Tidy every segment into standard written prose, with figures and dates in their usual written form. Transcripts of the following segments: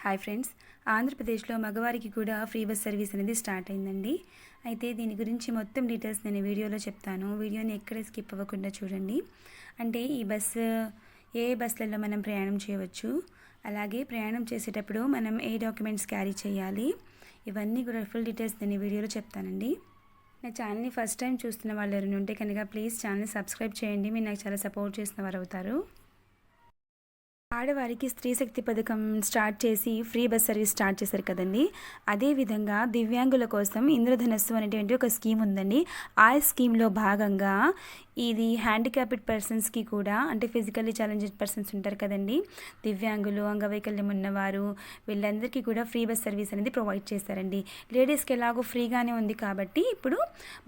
Hi friends, ఆంధ్రప్రదేశ్లో మగవారికి కూడా ఫ్రీ బస్ సర్వీస్ అనేది స్టార్ట్ అయిందండి. అయితే దీని గురించి మొత్తం డీటెయిల్స్ నేను వీడియోలో చెప్తాను. వీడియోని ఎక్కడ స్కిప్ అవ్వకుండా చూడండి. అంటే ఈ బస్సు ఏ బస్సులలో మనం ప్రయాణం చేయవచ్చు, అలాగే ప్రయాణం చేసేటప్పుడు మనం ఏ డాక్యుమెంట్స్ క్యారీ చేయాలి, ఇవన్నీ కూడా ఫుల్ డీటెయిల్స్ నేను ఈ వీడియోలో చెప్తానండి. నా ఛానల్ని ఫస్ట్ టైం చూస్తున్న వాళ్ళు ఎవరైనా ఉంటే కనుక ప్లీజ్ ఛానల్ని సబ్స్క్రైబ్ చేయండి. మీరు నాకు చాలా సపోర్ట్ చేసిన వారు అవుతారు. ఆడవారికి స్త్రీ శక్తి పథకం స్టార్ట్ చేసి ఫ్రీ బస్ సర్వీస్ స్టార్ట్ చేశారు కదండి. అదేవిధంగా దివ్యాంగుల కోసం ఇంద్రధనస్సు అనేటువంటి ఒక స్కీమ్ ఉందండి. ఆ స్కీమ్లో భాగంగా ఇది హ్యాండిక్యాప్డ్ పర్సన్స్కి కూడా, అంటే ఫిజికల్లీ ఛాలెంజ్డ్ పర్సన్స్ ఉంటారు కదండి, దివ్యాంగులు, అంగవైకల్యం ఉన్నవారు, వీళ్ళందరికీ కూడా ఫ్రీ బస్ సర్వీస్ అనేది ప్రొవైడ్ చేశారండి. లేడీస్కి ఎలాగో ఫ్రీగానే ఉంది కాబట్టి ఇప్పుడు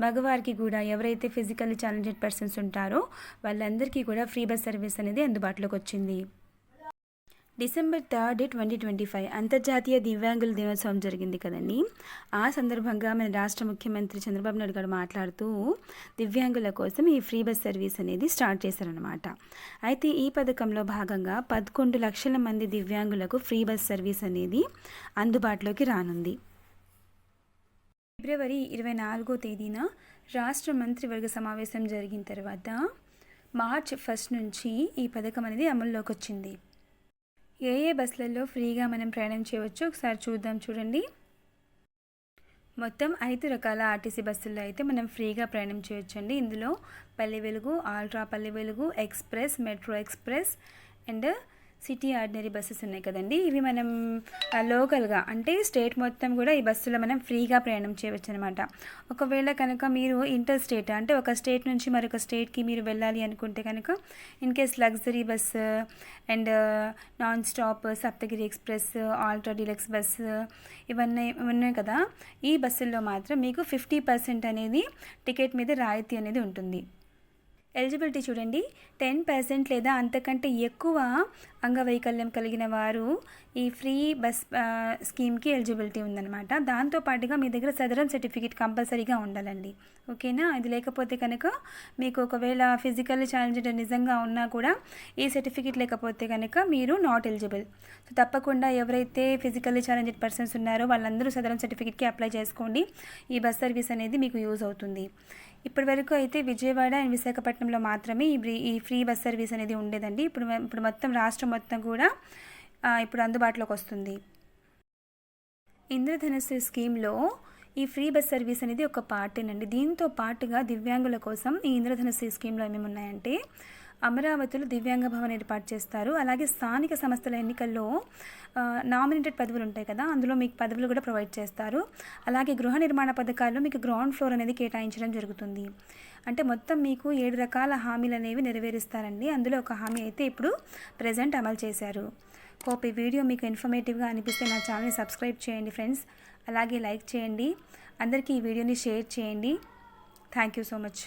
మగవారికి కూడా ఎవరైతే ఫిజికల్లీ ఛాలెంజ్డ్ పర్సన్స్ ఉంటారో వాళ్ళందరికీ కూడా ఫ్రీ బస్ సర్వీస్ అనేది అందుబాటులోకి వచ్చింది. డిసెంబర్ 3, 2025 అంతర్జాతీయ దివ్యాంగుల దినోత్సవం జరిగింది కదండి. ఆ సందర్భంగా మన రాష్ట్ర ముఖ్యమంత్రి చంద్రబాబు నాయుడు గారు మాట్లాడుతూ దివ్యాంగుల కోసం ఈ ఫ్రీ బస్ సర్వీస్ అనేది స్టార్ట్ చేశారనమాట. అయితే ఈ పథకంలో భాగంగా 11 లక్షల మంది దివ్యాంగులకు ఫ్రీ బస్ సర్వీస్ అనేది అందుబాటులోకి రానుంది. ఫిబ్రవరి 24వ తేదీన రాష్ట్ర మంత్రివర్గ సమావేశం జరిగిన తర్వాత మార్చ్ 1 నుంచి ఈ పథకం అనేది అమల్లోకి వచ్చింది. ఏ బస్సులలో ఫ్రీగా మనం ప్రయాణం చేయవచ్చు ఒకసారి చూడండి. మొత్తం 5 రకాల ఆర్టీసీ బస్సుల్లో అయితే మనం ఫ్రీగా ప్రయాణం చేయొచ్చండి. ఇందులో Palle Velugu, ultra Palle Velugu, express, metro express and city ordinary buses ఉన్నాయి కదండి. ఇవి మనం లోకల్గా, అంటే స్టేట్ మొత్తం కూడా ఈ బస్సులో మనం ఫ్రీగా ప్రయాణం చేయవచ్చు అనమాట. ఒకవేళ కనుక మీరు ఇంటర్ స్టేట్, అంటే ఒక స్టేట్ నుంచి మరొక స్టేట్కి మీరు వెళ్ళాలి అనుకుంటే కనుక in case luxury bus and non stop, Saptagiri express, ultra deluxe bus ఇవన్నీ ఉన్నాయి కదా. ఈ బస్సుల్లో మాత్రం మీకు 50% అనేది టికెట్ మీద రాయితీ అనేది ఉంటుంది. ఎలిజిబిలిటీ చూడండి, 10% లేదా అంతకంటే ఎక్కువ అంగవైకల్యం కలిగిన వారు ఈ ఫ్రీ బస్ స్కీమ్కి ఎలిజిబిలిటీ ఉందన్నమాట. దాంతోపాటుగా మీ దగ్గర సదరన్ సర్టిఫికేట్ కంపల్సరీగా ఉండాలండి. ఓకేనా? ఇది లేకపోతే కనుక మీకు ఒకవేళ ఫిజికల్లీ ఛాలెంజ్డ్ నిజంగా ఉన్నా కూడా ఈ సర్టిఫికేట్ లేకపోతే కనుక మీరు నాట్ ఎలిజిబుల్. సో తప్పకుండా ఎవరైతే ఫిజికల్లీ ఛాలెంజ్డ్ పర్సన్స్ ఉన్నారో వాళ్ళందరూ సదరన్ సర్టిఫికేట్కి అప్లై చేసుకోండి. ఈ బస్ సర్వీస్ అనేది మీకు యూజ్ అవుతుంది. ఇప్పటి వరకు అయితే విజయవాడ అండ్ విశాఖపట్నంలో మాత్రమే ఈ ఫ్రీ బస్ సర్వీస్ అనేది ఉండేదండి. ఇప్పుడు మొత్తం రాష్ట్రం మొత్తం కూడా ఇప్పుడు అందుబాటులోకి వస్తుంది. ఇంద్రధనస్సు స్కీమ్లో ఈ ఫ్రీ బస్ సర్వీస్ అనేది ఒక పార్టేనండి. దీంతో పాటుగా దివ్యాంగుల కోసం ఈ ఇంద్రధనస్సు స్కీమ్లో ఏమేమి ఉన్నాయంటే, అమరావతిలో దివ్యాంగ భవన్ ఏర్పాటు చేస్తారు. అలాగే స్థానిక సంస్థల ఎన్నికల్లో నామినేటెడ్ పదవులు ఉంటాయి కదా, అందులో మీకు పదవులు కూడా ప్రొవైడ్ చేస్తారు. అలాగే గృహ నిర్మాణ పథకాల్లో మీకు గ్రౌండ్ ఫ్లోర్ అనేది కేటాయించడం జరుగుతుంది. అంటే మొత్తం మీకు 7 రకాల హామీలు అనేవి నెరవేరుస్తారండి. అందులో ఒక హామీ అయితే ఇప్పుడు ప్రజెంట్ అమలు చేశారు. హోప్ ఈ వీడియో మీకు ఇన్ఫర్మేటివ్గా అనిపిస్తే నా ఛానల్ని సబ్స్క్రైబ్ చేయండి ఫ్రెండ్స్. అలాగే లైక్ చేయండి. అందరికీ ఈ వీడియోని షేర్ చేయండి. Thank you so much.